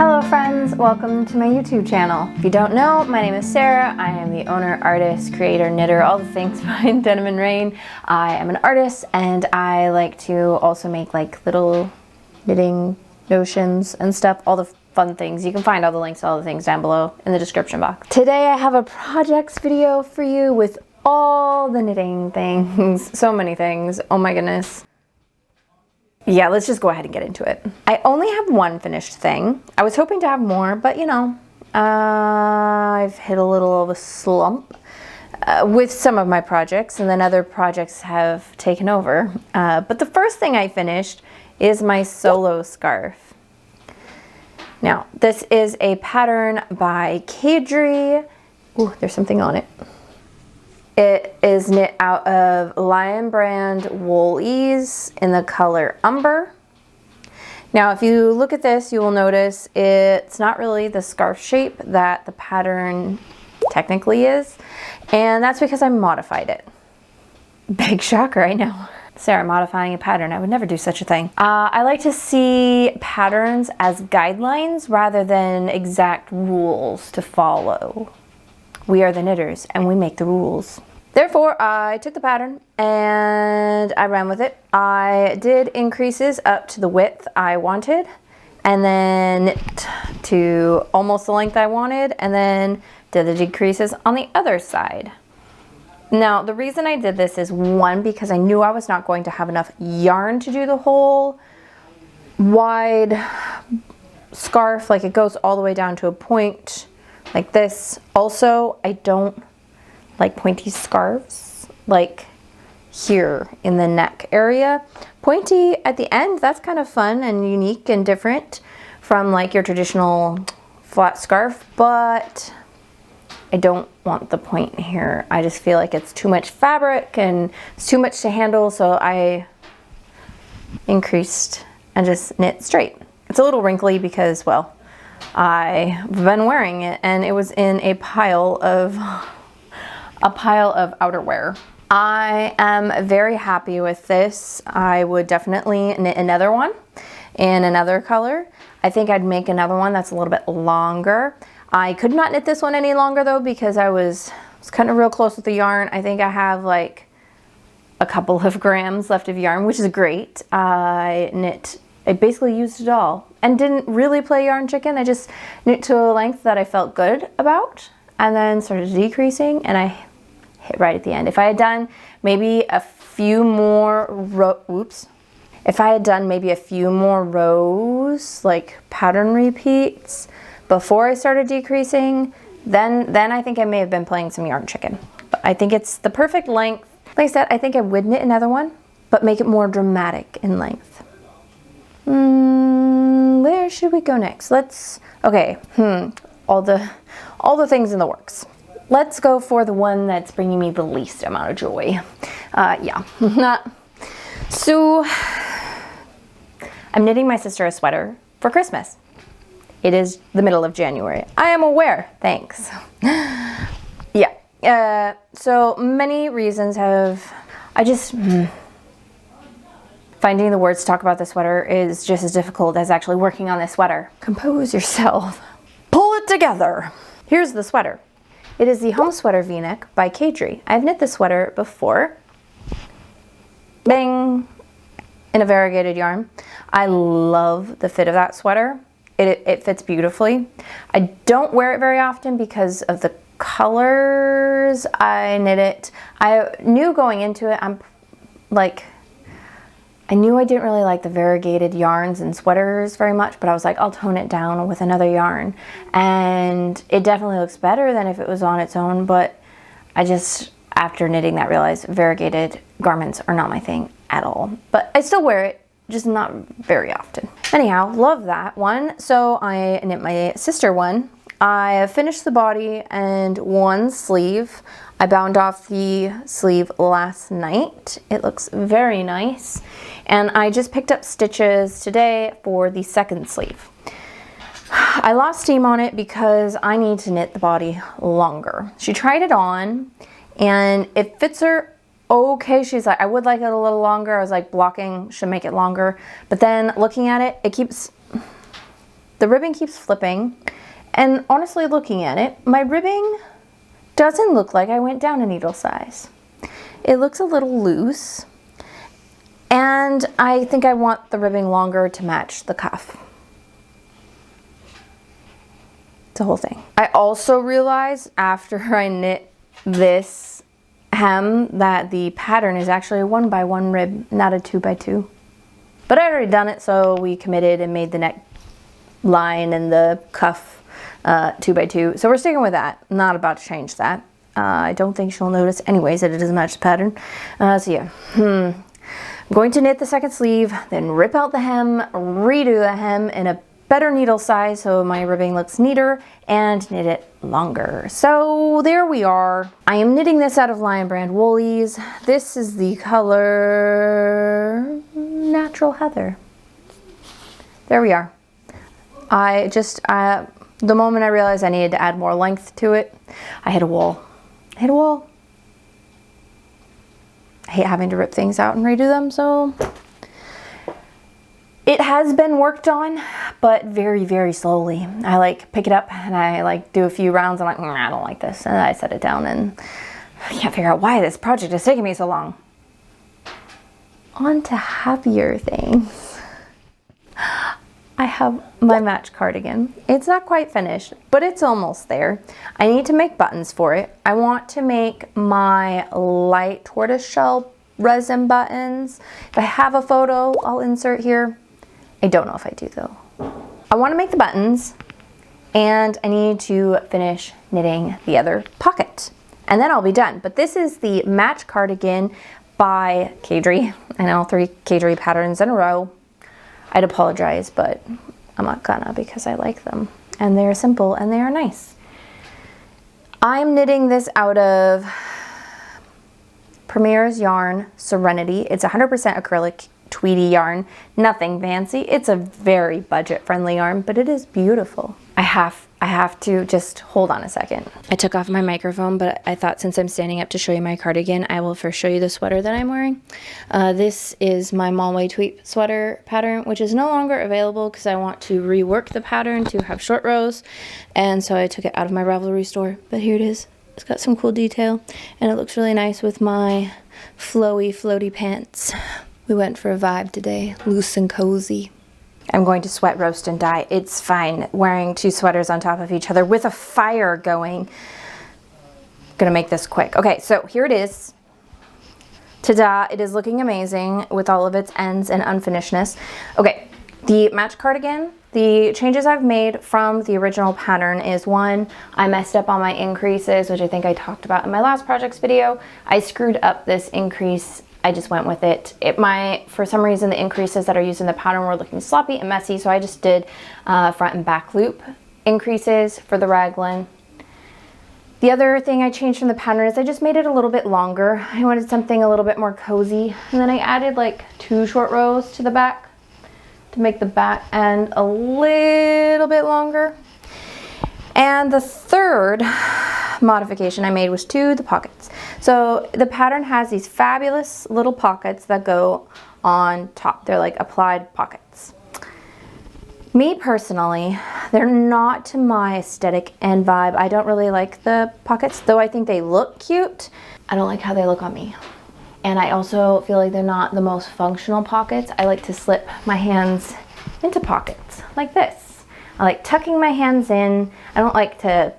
Hello friends, welcome to my YouTube channel. If you don't know, my name is Sarah. I am the owner, artist, creator, knitter, all the things behind Denim and Rain. I am an artist and I like to also make like little knitting notions and stuff, all the fun things. You can find all the links to all the things down below in the description box. Today I have a projects video for you with all the knitting things, so many things, oh my goodness. Yeah, let's just go ahead and get into it. I only have one finished thing. I was hoping to have more, but you know, I've hit a little of a slump with some of my projects, and then other projects have taken over. But the first thing I finished is my solo scarf. Now, this is a pattern by Caidree. Ooh, there's something on it. It is knit out of Lion brand woolies in the color Umber. Now, if you look at this, you will notice it's not really the scarf shape that the pattern technically is, and that's because I modified it. Big shocker, I know. Sarah modifying a pattern, I would never do such a thing. I like to see patterns as guidelines rather than exact rules to follow. We are the knitters and we make the rules. Therefore, I took the pattern and I ran with it. I did increases up to the width I wanted, and then knit to almost the length I wanted, and then did the decreases on the other side. Now, the reason I did this is one, because I knew I was not going to have enough yarn to do the whole wide scarf, like it goes all the way down to a point like this. Also, I don't like pointy scarves, like here in the neck area. Pointy at the end, that's kind of fun and unique and different from like your traditional flat scarf, but I don't want the point here. I just feel like it's too much fabric and it's too much to handle, so I increased and just knit straight. It's a little wrinkly because, well, I've been wearing it and it was in a pile of outerwear. I am very happy with this. I would definitely knit another one in another color. I think I'd make another one that's a little bit longer. I could not knit this one any longer though, because I was kind of real close with the yarn. I think I have like a couple of grams left of yarn, which is great. I basically used it all and didn't really play yarn chicken. I just knit to a length that I felt good about and then started decreasing, and I hit right at the end. If I had done maybe a few more if I had done maybe a few more rows, like pattern repeats, before I started decreasing, then I think I may have been playing some yarn chicken. But I think it's the perfect length. Like I said, I think I would knit another one, but make it more dramatic in length. Where should we go next? Okay, all the things in the works. Let's go for the one that's bringing me the least amount of joy. Yeah, So, I'm knitting my sister a sweater for Christmas. It is the middle of January. I am aware, thanks. Yeah, so many reasons finding the words to talk about the sweater is just as difficult as actually working on this sweater. Compose yourself. Pull it together. Here's the sweater. It is the Home Sweater V-neck by Caidree. I've knit this sweater before. Bang! In a variegated yarn. I love the fit of that sweater. It fits beautifully. I don't wear it very often because of the colors I knit it. I knew going into it, I knew I didn't really like the variegated yarns and sweaters very much, but I was like, I'll tone it down with another yarn. And it definitely looks better than if it was on its own, but I just, after knitting that, realized variegated garments are not my thing at all. But I still wear it, just not very often. Anyhow, love that one. So I knit my sister one. I finished the body and one sleeve. I bound off the sleeve last night. It looks very nice. And I just picked up stitches today for the second sleeve. I lost steam on it because I need to knit the body longer. She tried it on and it fits her okay. She's like, I would like it a little longer. I was like, blocking should make it longer. But then looking at it, it keeps the ribbon keeps flipping, and honestly looking at it, my ribbing doesn't look like I went down a needle size. It looks a little loose, and I think I want the ribbing longer to match the cuff. It's a whole thing. I also realized after I knit this hem that the pattern is actually a 1x1 rib, not a 2x2. But I had already done it, so we committed and made the neck line and the cuff 2x2. So we're sticking with that. Not about to change that. I don't think she'll notice anyways that it doesn't match the pattern. So yeah, I'm going to knit the second sleeve, then rip out the hem, redo the hem in a better needle size so my ribbing looks neater, and knit it longer. So there we are. I am knitting this out of Lion Brand Woolies. This is the color Natural Heather. There we are. The moment I realized I needed to add more length to it, I hit a wall. I hit a wall. I hate having to rip things out and redo them, so it has been worked on, but very, very slowly. I like pick it up and I like do a few rounds and I'm like, I don't like this. And I set it down and I can't figure out why this project is taking me so long. On to happier things. I have my match cardigan. It's not quite finished, but it's almost there. I need to make buttons for it. I want to make my light tortoiseshell resin buttons. If I have a photo, I'll insert here. I don't know if I do though. I want to make the buttons and I need to finish knitting the other pocket and then I'll be done. But this is the match cardigan by Caidree. I know 3 Caidree patterns in a row. I'd apologize, but I'm not gonna because I like them and they're simple and they are nice. I'm knitting this out of Premier's yarn Serenity. It's 100% acrylic tweedy yarn, nothing fancy. It's a very budget friendly yarn, but it is beautiful. I have to just hold on a second. I took off my microphone, but I thought since I'm standing up to show you my cardigan, I will first show you the sweater that I'm wearing. This is my Malway Tweet sweater pattern, which is no longer available because I want to rework the pattern to have short rows. And so I took it out of my Ravelry store, but here it is. It's got some cool detail and it looks really nice with my floaty pants. We went for a vibe today, loose and cozy. I'm going to sweat, roast, and dye. It's fine wearing 2 sweaters on top of each other with a fire going. Gonna make this quick. Okay, so here it is. Ta-da, it is looking amazing with all of its ends and unfinishedness. Okay, the match cardigan, the changes I've made from the original pattern is 1, I messed up on my increases, which I think I talked about in my last projects video. I screwed up this increase. I just went with it. For some reason, the increases that are used in the pattern were looking sloppy and messy, so I just did front and back loop increases for the raglan. The other thing I changed from the pattern is I just made it a little bit longer. I wanted something a little bit more cozy, and then I added like 2 short rows to the back to make the back end a little bit longer. And the third modification I made was to the pockets. So the pattern has these fabulous little pockets that go on top. They're like applied pockets. Me personally, they're not to my aesthetic and vibe. I don't really like the pockets, though I think they look cute. I don't like how they look on me. And I also feel like they're not the most functional pockets. I like to slip my hands into pockets like this. I like tucking my hands in. I don't like to,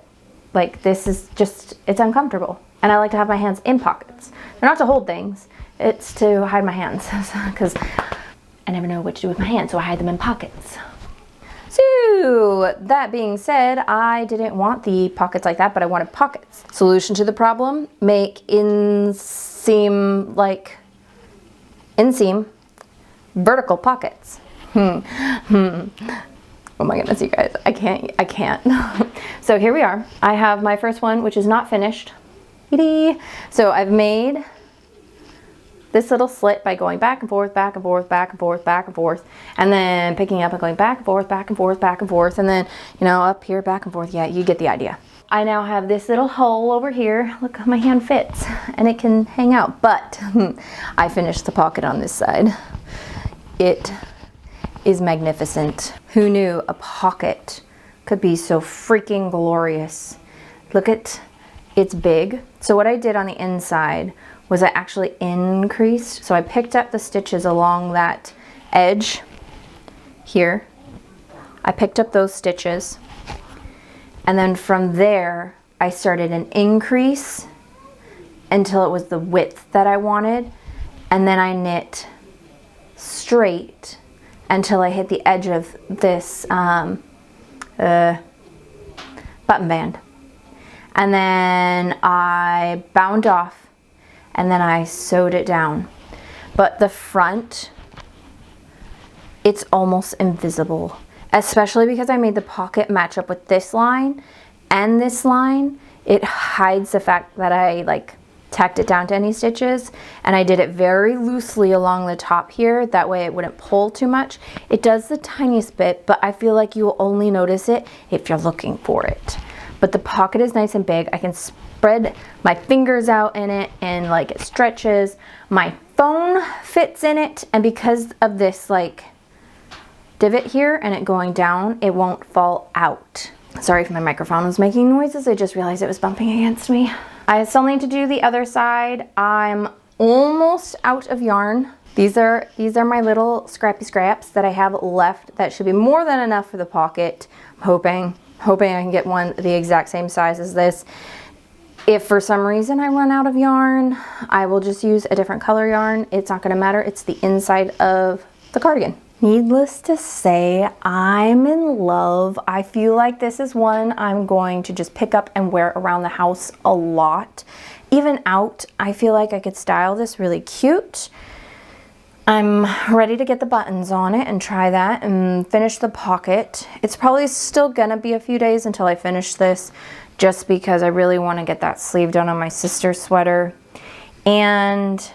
this is just, it's uncomfortable. And I like to have my hands in pockets. They're not to hold things, it's to hide my hands because I never know what to do with my hands, so I hide them in pockets. So that being said, I didn't want the pockets like that, but I wanted pockets. Solution to the problem, make inseam vertical pockets. Oh my goodness, you guys, I can't. So here we are. I have my first one, which is not finished. So I've made this little slit by going back and forth, back and forth, back and forth, back and forth, and then picking up and going back and forth, back and forth, back and forth, and then, you know, up here, back and forth. Yeah, you get the idea. I now have this little hole over here. Look how my hand fits, and it can hang out, but I finished the pocket on this side. It is magnificent. Who knew a pocket could be so freaking glorious? Look at, it's big. So what I did on the inside was I actually increased. So I picked up the stitches along that edge here. I picked up those stitches, and then from there I started an increase until it was the width that I wanted, and then I knit straight until I hit the edge of this button band, and then I bound off, and then I sewed it down. But the front, it's almost invisible, especially because I made the pocket match up with this line and this line. It hides the fact that I like tacked it down to any stitches, and I did it very loosely along the top here, that way it wouldn't pull too much. It does the tiniest bit, but I feel like you will only notice it if you're looking for it. But the pocket is nice and big. I can spread my fingers out in it and like it stretches. My phone fits in it, and because of this like divot here and it going down, it won't fall out. Sorry if my microphone was making noises. I just realized it was bumping against me. I still need to do the other side. I'm almost out of yarn. These are my little scrappy scraps that I have left. That should be more than enough for the pocket. I'm hoping I can get one the exact same size as this. If for some reason I run out of yarn, I will just use a different color yarn. It's not gonna matter. It's the inside of the cardigan. Needless to say, I'm in love. I feel like this is one I'm going to just pick up and wear around the house a lot. Even out, I feel like I could style this really cute. I'm ready to get the buttons on it and try that and finish the pocket. It's probably still gonna be a few days until I finish this, just because I really want to get that sleeve done on my sister's sweater. And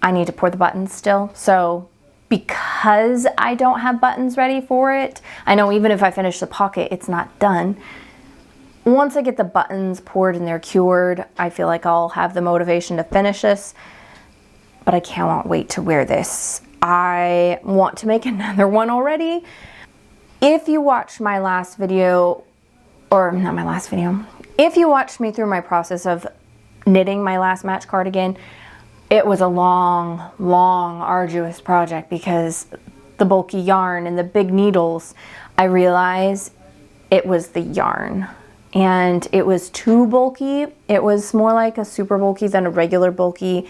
I need to pour the buttons still. So because I don't have buttons ready for it, I know even if I finish the pocket, it's not done. Once I get the buttons poured and they're cured, I feel like I'll have the motivation to finish this, but I cannot wait to wear this. I want to make another one already. If you watched my last video, or not my last video, if you watched me through my process of knitting my last match cardigan, it was a long, arduous project because the bulky yarn and the big needles, I realized it was the yarn. And it was too bulky. It was more like a super bulky than a regular bulky.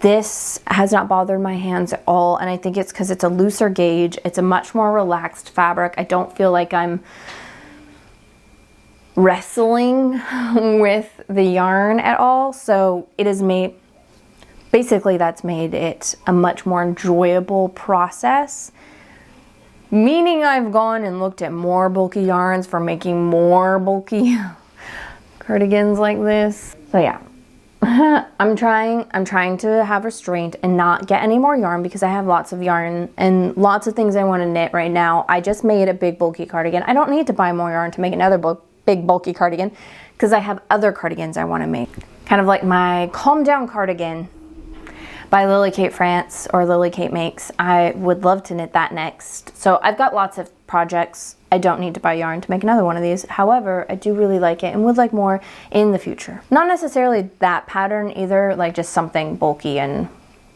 This has not bothered my hands at all, and I think it's because it's a looser gauge. It's a much more relaxed fabric. I don't feel like I'm wrestling with the yarn at all, so it is made, basically that's made it a much more enjoyable process. Meaning I've gone and looked at more bulky yarns for making more bulky cardigans like this. So yeah, I'm trying to have restraint and not get any more yarn because I have lots of yarn and lots of things I want to knit right now. I just made a big bulky cardigan. I don't need to buy more yarn to make another big bulky cardigan because I have other cardigans I want to make. Kind of like my Calm Down cardigan by Lily Kate France, or Lily Kate Makes. I would love to knit that next. So I've got lots of projects. I don't need to buy yarn to make another one of these. However, I do really like it and would like more in the future. Not necessarily that pattern either, like just something bulky and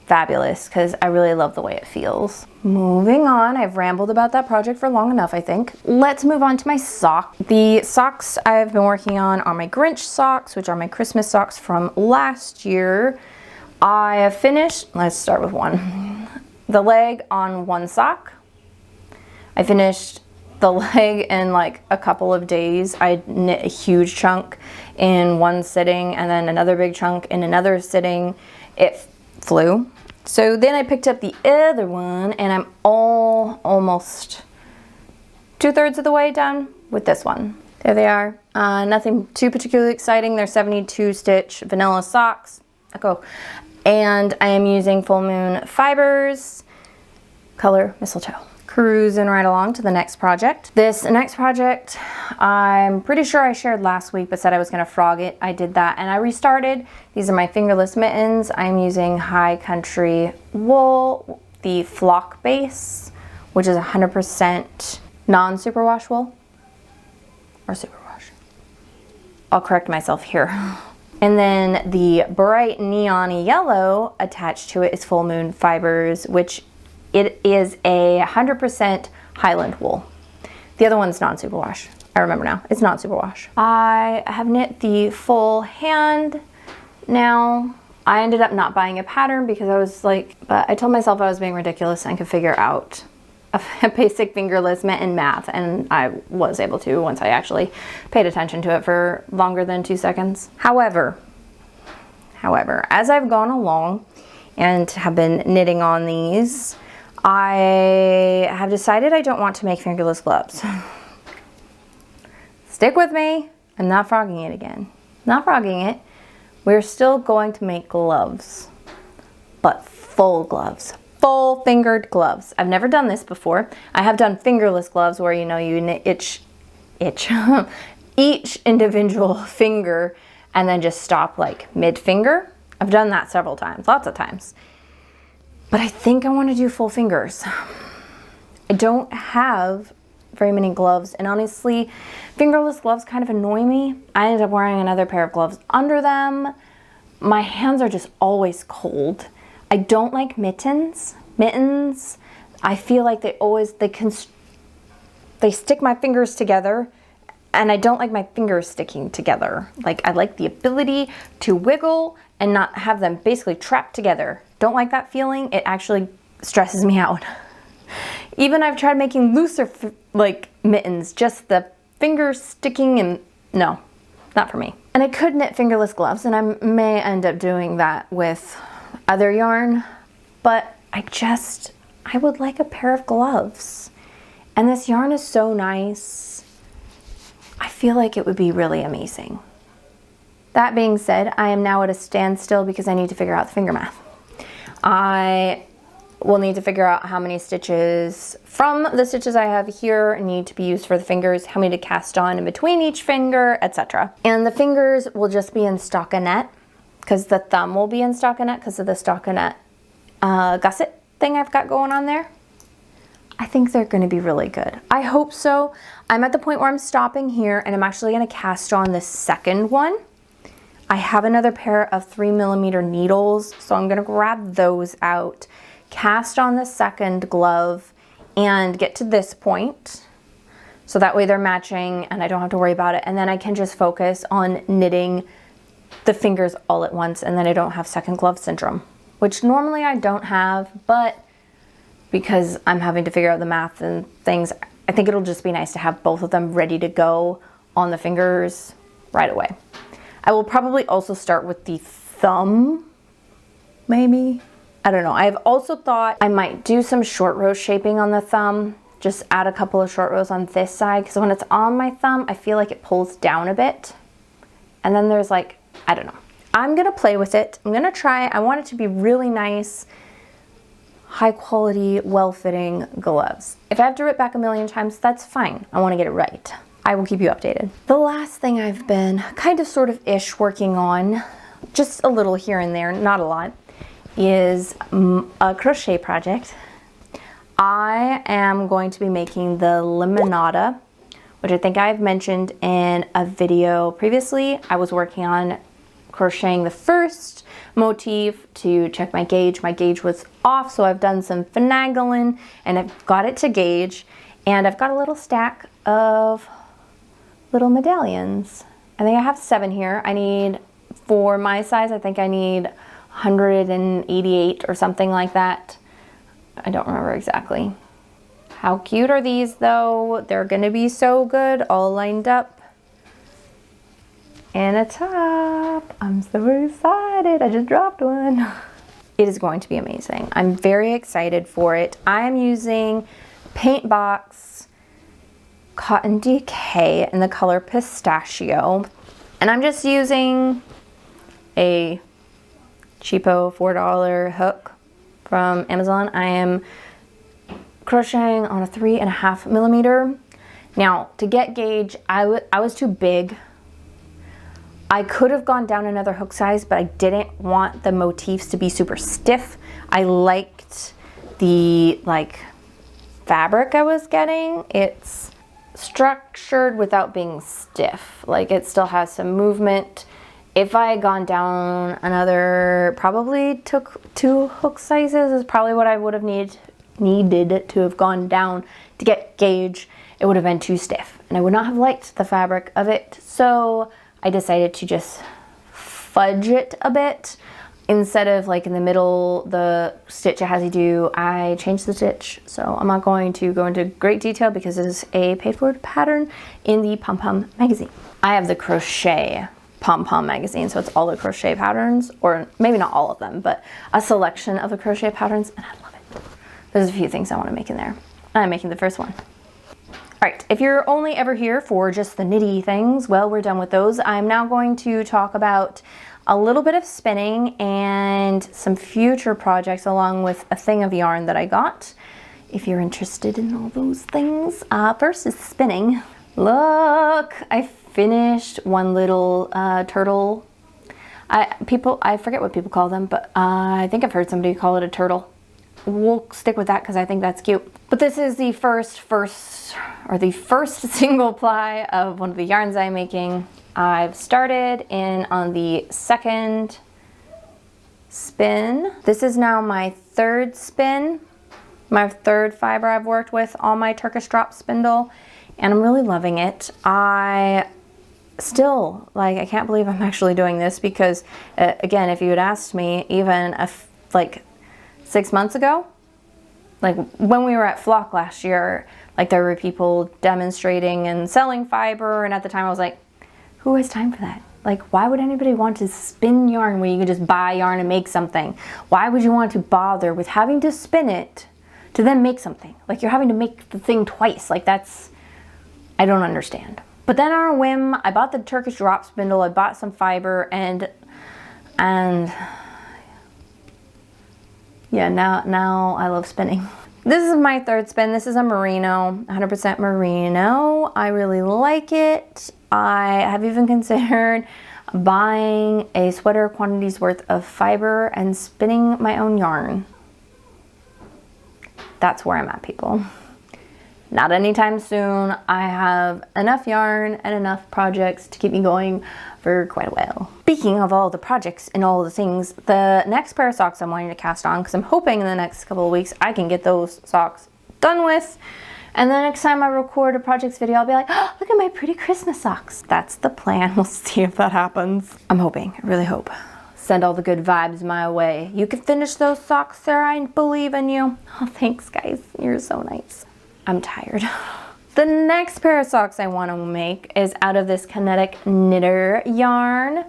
fabulous, because I really love the way it feels. Moving on, I've rambled about that project for long enough, I think. Let's move on to my sock. The socks I've been working on are my Grinch socks, which are my Christmas socks from last year. I have finished, let's start with one, the leg on one sock. I finished the leg in like a couple of days. I knit a huge chunk in one sitting and then another big chunk in another sitting. It flew. So then I picked up the other one and I'm almost 2/3 of the way done with this one. There they are. Nothing too particularly exciting. They're 72 stitch vanilla socks. And I am using Full Moon Fibers, color Mistletoe. Cruising right along to the next project. This next project, I'm pretty sure I shared last week, but said I was gonna frog it. I did that and I restarted. These are my Fingerless Mittens. I'm using High Country wool, the flock base which is 100% non-superwash wool, or superwash. I'll correct myself here. And then the bright neon yellow attached to it is Full Moon Fibers, which it is a 100% Highland wool. The other one's non-superwash. I remember now, it's not superwash. I have knit the full hand now. I ended up not buying a pattern because I was like, but I told myself I was being ridiculous and could figure out a basic fingerless mitten math, and I was able to once I actually paid attention to it for longer than 2 seconds. However, as I've gone along and have been knitting on these, I have decided I don't want to make fingerless gloves. Stick with me. I'm not frogging it again. Not frogging it. We're still going to make gloves, but full gloves, full fingered gloves. I've never done this before. I have done fingerless gloves where, you know, you knit each individual finger and then just stop like mid finger. I've done that several times, lots of times. But I think I want to do full fingers. I don't have very many gloves, and honestly, fingerless gloves kind of annoy me. I ended up wearing another pair of gloves under them. My hands are just always cold. I don't like mittens. I feel like they stick my fingers together, and I don't like my fingers sticking together. Like, I like the ability to wiggle and not have them basically trapped together. Don't like that feeling. It actually stresses me out. Even I've tried making looser like mittens, just the fingers sticking, and no, not for me. And I could knit fingerless gloves, and I may end up doing that with other yarn, but I would like a pair of gloves. And this yarn is so nice. I feel like it would be really amazing. That being said, I am now at a standstill because I need to figure out the finger math. I will need to figure out how many stitches from the stitches I have here need to be used for the fingers, how many to cast on in between each finger, etc. And the fingers will just be in stockinette, because the thumb will be in stockinette because of the stockinette gusset thing I've got going on there. I think they're going to be really good. I hope so. I'm at the point where I'm stopping here, and I'm actually going to cast on the second one. I have another pair of 3mm needles, so I'm going to grab those out, cast on the second glove, and get to this point. So that way they're matching and I don't have to worry about it. And then I can just focus on knitting the fingers all at once, and then I don't have second glove syndrome, which normally I don't have, but because I'm having to figure out the math and things, I think it'll just be nice to have both of them ready to go on the fingers right away. I will probably also start with the thumb, maybe. I don't know. I've also thought I might do some short row shaping on the thumb. Just add a couple of short rows on this side, because when it's on my thumb, I feel like it pulls down a bit. And then there's like, I don't know. I'm gonna play with it. I'm gonna try. I want it to be really nice, high quality, well-fitting gloves. If I have to rip back a million times, that's fine. I wanna get it right. I will keep you updated. The last thing I've been kind of sort of ish working on, just a little here and there, not a lot, is a crochet project. I am going to be making the Lemonada, which I think I've mentioned in a video previously. I was working on crocheting the first motif to check my gauge. My gauge was off, so I've done some finagling and I've got it to gauge, and I've got a little stack of little medallions. I think I have 7 here. I need, for my size, I think I need 188 or something like that. I don't remember exactly. How cute are these though? They're gonna be so good, all lined up in a top. I'm so excited. I just dropped one. It is going to be amazing. I'm very excited for it. I'm using Paintbox Cotton DK in the color Pistachio, and I'm just using a cheapo $4 hook from Amazon. I am crocheting on a 3.5mm. Now, to get gauge, I was too big. I could have gone down another hook size, but I didn't want the motifs to be super stiff. I liked the like fabric I was getting. It's structured without being stiff. Like it still has some movement. If I had gone down another, probably took 2 hook sizes is probably what I would have needed to have gone down to get gauge. It would have been too stiff and I would not have liked the fabric of it. So I decided to just fudge it a bit. Instead of like in the middle, the stitch it has you do, I changed the stitch. So I'm not going to go into great detail because it is a paid for pattern in the Pom Pom magazine. I have the Crochet Pom Pom magazine, so it's all the crochet patterns, or maybe not all of them, but a selection of the crochet patterns, and I love it. There's a few things I want to make in there. I'm making the first one. All right, if you're only ever here for just the knitty things, well, we're done with those. I'm now going to talk about a little bit of spinning and some future projects along with a thing of yarn that I got. If you're interested in all those things. First is spinning. Look, I finished one little turtle. I forget what people call them, but I think I've heard somebody call it a turtle. We'll stick with that because I think that's cute. But this is the first single ply of one of the yarns I'm making. I've started in on the 2nd spin. This is now my 3rd spin, my 3rd fiber I've worked with on my Turkish drop spindle, and I'm really loving it. I still, like, I can't believe I'm actually doing this because, again, if you had asked me even like 6 months ago, like when we were at Flock last year, like there were people demonstrating and selling fiber, and at the time I was like, who has time for that? Like, why would anybody want to spin yarn when you could just buy yarn and make something? Why would you want to bother with having to spin it to then make something? Like, you're having to make the thing twice. Like, that's, I don't understand. But then on a whim, I bought the Turkish drop spindle, I bought some fiber, and yeah, now I love spinning. This is my 3rd spin. This is a merino, 100% merino. I really like it. I have even considered buying a sweater quantity's worth of fiber and spinning my own yarn. That's where I'm at, people. Not anytime soon. I have enough yarn and enough projects to keep me going for quite a while. Speaking of all the projects and all the things, the next pair of socks I'm wanting to cast on, because I'm hoping in the next couple of weeks I can get those socks done with. And the next time I record a projects video, I'll be like, oh, look at my pretty Christmas socks. That's the plan. We'll see if that happens. I'm hoping, I really hope. Send all the good vibes my way. You can finish those socks, Sarah. I believe in you. Oh, thanks, guys. You're so nice. I'm tired. The next pair of socks I want to make is out of this Kinetic Knitter yarn.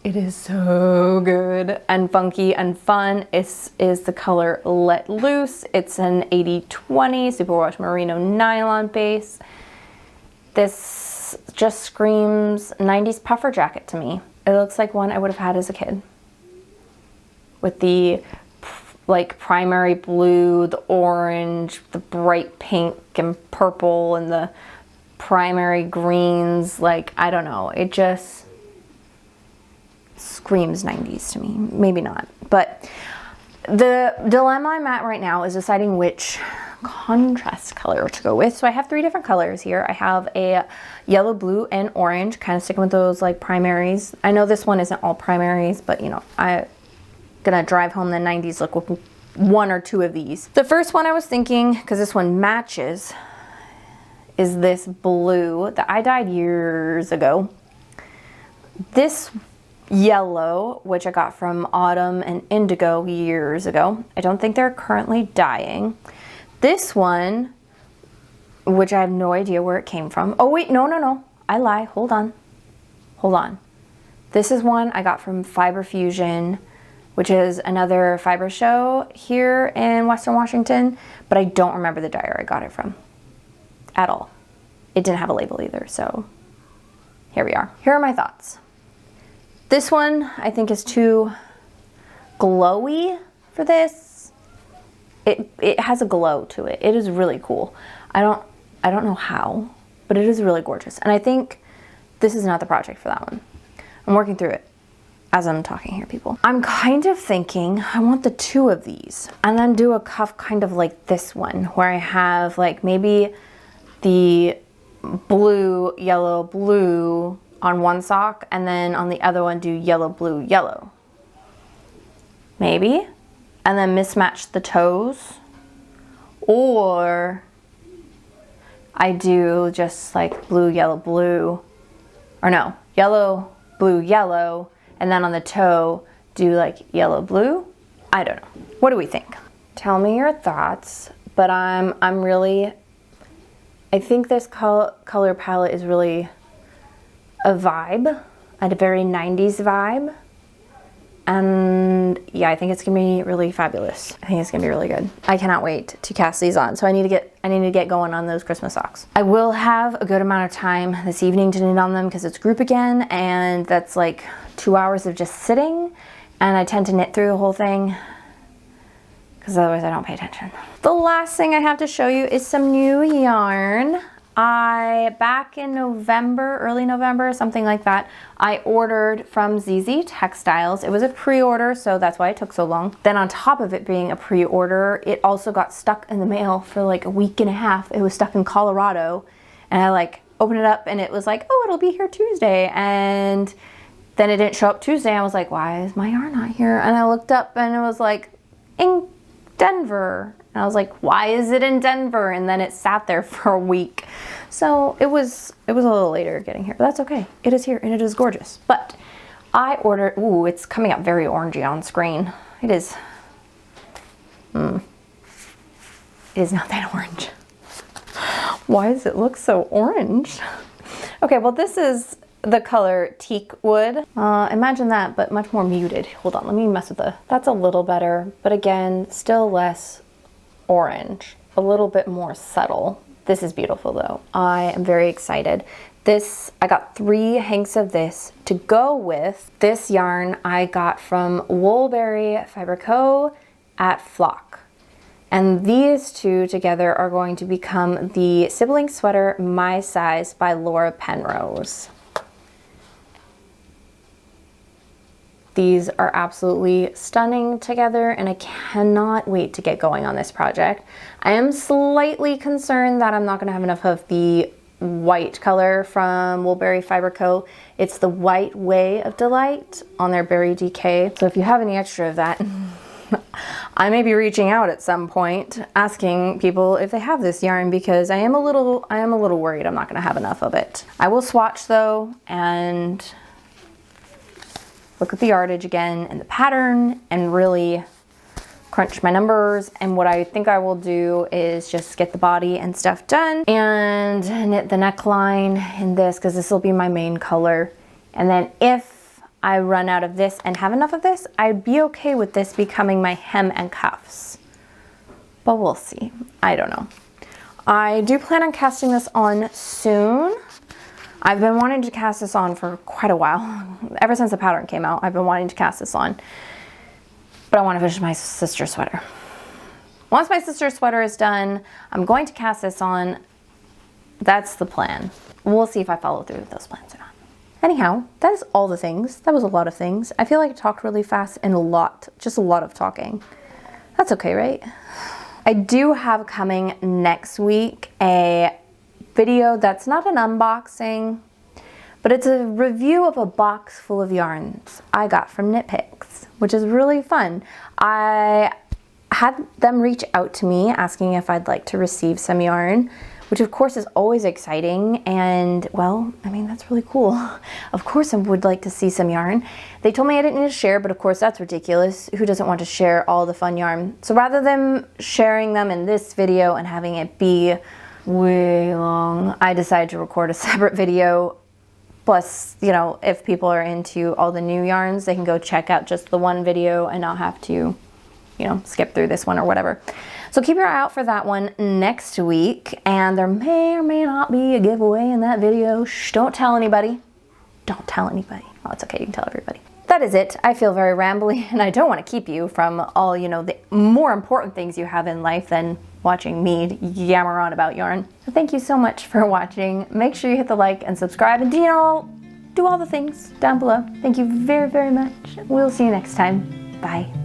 It is so good and funky and fun. It is the color Let Loose. It's an 80/20 superwash merino nylon base. This just screams 90s puffer jacket to me. It looks like one I would have had as a kid. With the like primary blue, the orange, the bright pink and purple, and the primary greens. Like, I don't know. It just screams 90s to me. Maybe not. But the dilemma I'm at right now is deciding which contrast color to go with. So I have 3 different colors here. I have a yellow, blue, and orange, kind of sticking with those like primaries. I know this one isn't all primaries, but you know, I'm gonna drive home the 90s look with 1 or 2 of these. The first one I was thinking, because this one matches, is this blue that I dyed years ago. This yellow, which I got from Autumn and Indigo years ago. I don't think they're currently dyeing. This one, which I have no idea where it came from. Oh wait, no. I lie, hold on. This is one I got from Fiber Fusion, which is another fiber show here in Western Washington, but I don't remember the dyer I got it from at all. It didn't have a label either, so here we are. Here are my thoughts. This one I think is too glowy for this. It has a glow to it. It is really cool. I don't know how, but it is really gorgeous. And I think this is not the project for that one. I'm working through it. as I'm talking here, people. I'm kind of thinking I want the two of these and then do a cuff kind of like this one where I have like maybe the blue, yellow, blue on one sock and then on the other one do yellow, blue, yellow. Maybe. And then mismatch the toes. Or I do just like blue, yellow, blue. Or no, yellow, blue, yellow. And then on the toe, do like yellow, blue. I don't know. What do we think? Tell me your thoughts. But I think this color palette is really a vibe, a very 90s vibe. And yeah, I think it's gonna be really fabulous. I think it's gonna be really good. I cannot wait to cast these on. So I need to get going on those Christmas socks. I will have a good amount of time this evening to knit on them because it's group again, and that's like 2 hours of just sitting, and I tend to knit through the whole thing because otherwise I don't pay attention. The last thing I have to show you is some new yarn. Back in November, early November, something like that, I ordered from ZZ Textiles. It was a pre-order, so that's why it took so long. Then on top of it being a pre-order, it also got stuck in the mail for like a week and a half. It was stuck in Colorado, and I like opened it up and it was like, oh, it'll be here Tuesday. And then it didn't show up Tuesday. I was like, why is my yarn not here? And I looked up and it was like, in Denver. And I was like, why is it in Denver? And then it sat there for a week. So it was a little later getting here, but that's okay. It is here and it is gorgeous. But I ordered, ooh, it's coming up very orangey on screen. It is, it is not that orange. Why does it look so orange? Okay, well this is the color teak wood. Imagine that, but much more muted. Hold on, let me mess with that's a little better, but again, still less orange, a little bit more subtle. This is beautiful though. I am very excited. I got 3 hanks of this to go with this yarn I got from Woolberry Fiber Co. at Flock. And these two together are going to become the sibling sweater My Size by Laura Penrose. These are absolutely stunning together, and I cannot wait to get going on this project. I am slightly concerned that I'm not gonna have enough of the white color from Woolberry Fiber Co. It's the White Way of Delight on their Berry DK. So if you have any extra of that, I may be reaching out at some point asking people if they have this yarn, because I am a little worried I'm not gonna have enough of it. I will swatch though and look at the yardage again and the pattern and really crunch my numbers. And what I think I will do is just get the body and stuff done and knit the neckline in this, because this will be my main color. And then if I run out of this and have enough of this, I'd be okay with this becoming my hem and cuffs. But we'll see. I don't know. I do plan on casting this on soon. I've been wanting to cast this on for quite a while. Ever since the pattern came out, I've been wanting to cast this on. But I want to finish my sister's sweater. Once my sister's sweater is done, I'm going to cast this on. That's the plan. We'll see if I follow through with those plans or not. Anyhow, that is all the things. That was a lot of things. I feel like I talked really fast and just a lot of talking. That's okay, right? I do have coming next week a video that's not an unboxing, but it's a review of a box full of yarns I got from Knit Picks, which is really fun. I had them reach out to me asking if I'd like to receive some yarn, which of course is always exciting, and well, I mean, that's really cool. Of course I would like to see some yarn. They told me I didn't need to share, but of course that's ridiculous. Who doesn't want to share all the fun yarn? So rather than sharing them in this video and having it be way long, I decided to record a separate video. Plus, you know, if people are into all the new yarns, they can go check out just the one video and not have to, you know, skip through this one or whatever. So keep your eye out for that one next week, and there may or may not be a giveaway in that video. Shh, don't tell anybody. Don't tell anybody. Oh, it's okay, you can tell everybody. That is it. I feel very rambly, and I don't want to keep you from all, you know, the more important things you have in life than watching me yammer on about yarn. So thank you so much for watching. Make sure you hit the like and subscribe, and you know, do all the things down below. Thank you very, very much. We'll see you next time. Bye.